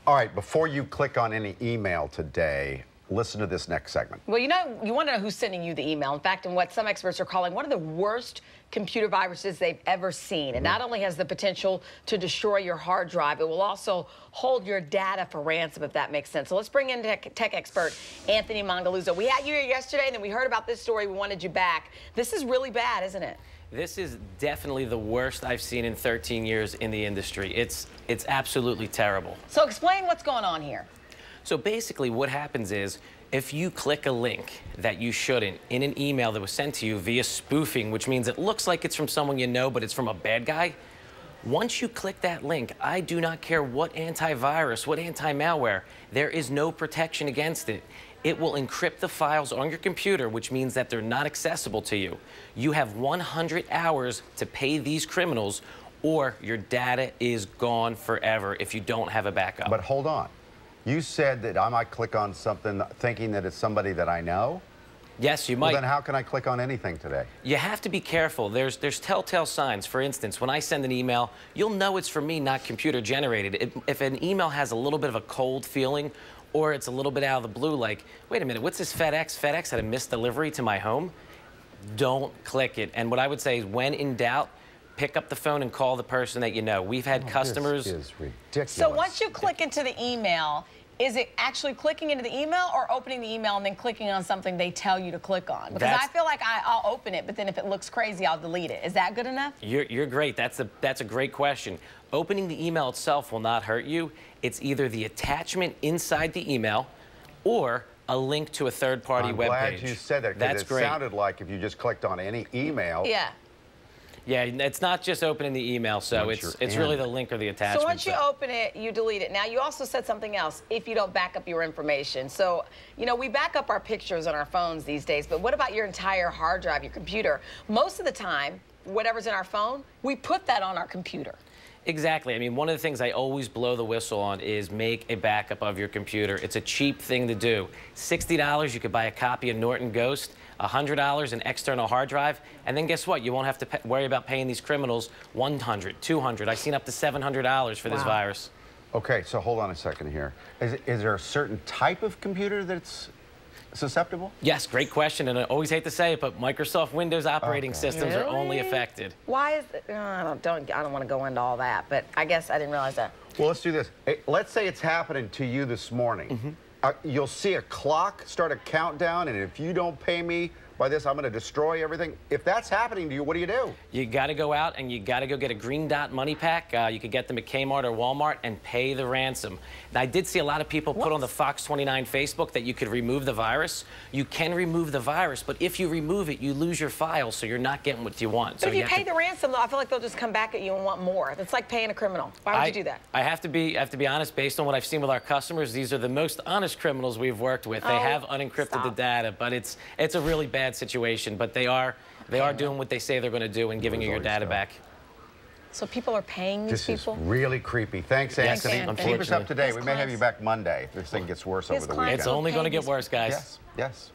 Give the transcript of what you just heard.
All right, before you click on any email today, listen to this next segment. Well, you want to know who's sending you the email. In fact, and what some experts are calling one of the worst computer viruses they've ever seen. And not only has the potential to destroy your hard drive, it will also hold your data for ransom, if that makes sense. So let's bring in tech expert Anthony Mongeluzo. We had you here yesterday, and then we heard about this story. We wanted you back. This is really bad, isn't it? This is definitely the worst I've seen in 13 years in the industry. It's absolutely terrible. So explain what's going on here. So basically what happens is, if you click a link that you shouldn't in an email that was sent to you via spoofing, which means it looks like it's from someone you know, but it's from a bad guy, once you click that link, I do not care what antivirus, what anti-malware, there is no protection against it. It will encrypt the files on your computer, which means that they're not accessible to you. You have 100 hours to pay these criminals, or your data is gone forever if you don't have a backup. But hold on. You said that I might click on something thinking that it's somebody that I know? Yes, you might. Well, then how can I click on anything today? You have to be careful. There's telltale signs. For instance, when I send an email, you'll know it's from me, not computer generated. If an email has a little bit of a cold feeling, or it's a little bit out of the blue, like, wait a minute, what's this FedEx? FedEx had a missed delivery to my home? Don't click it. And what I would say is, when in doubt, pick up the phone and call the person that you know. We've had customers. This is ridiculous. So once you click into the email, is it actually clicking into the email or opening the email and then clicking on something they tell you to click on? Because I feel like I'll open it, but then if it looks crazy, I'll delete it. Is that good enough? You're great. That's a great question. Opening the email itself will not hurt you. It's either the attachment inside the email or a link to a third-party web page. I'm glad you said that, because it sounded like if you just clicked on any email. Yeah. Yeah, it's not just opening the email, so it's really the link or the attachment. So once you open it, you delete it. Now, you also said something else, if you don't back up your information. So, you know, we back up our pictures on our phones these days, but what about your entire hard drive, your computer? Most of the time, whatever's in our phone, we put that on our computer. Exactly. I mean, one of the things I always blow the whistle on is make a backup of your computer. It's a cheap thing to do. $60, you could buy a copy of Norton Ghost, $100 an external hard drive, and then guess what? You won't have to worry about paying these criminals $100, $200. I've seen up to $700 for this virus. Okay, so hold on a second here. Is there a certain type of computer that's susceptible? Yes, great question, and I always hate to say it, but Microsoft Windows operating systems are only affected. Why is it? I don't want to go into all that, but I guess I didn't realize that. Well, let's do this. Let's say it's happening to you this morning. You'll see a clock start a countdown, and if you don't pay me by this, I'm going to destroy everything. If that's happening to you, what do you do? You got to go out and you got to go get a green dot money pack. You could get them at Kmart or Walmart and pay the ransom. Now, I did see a lot of people put on the Fox 29 Facebook that you could remove the virus. You can remove the virus, but if you remove it, you lose your file, so you're not getting what you want. But if you pay the ransom, though, I feel like they'll just come back at you and want more. It's like paying a criminal. Why would you do that? I have to be honest. Based on what I've seen with our customers, these are the most honest criminals we've worked with. They have unencrypted the data, but it's a really bad situation. But they are doing what they say they're going to do and giving you your data back. So people are paying these people? This is really creepy. Thanks, Anthony. Keep us up to date. We may have you back Monday if this thing gets worse over the weekend. It's only going to get worse, guys. Yes.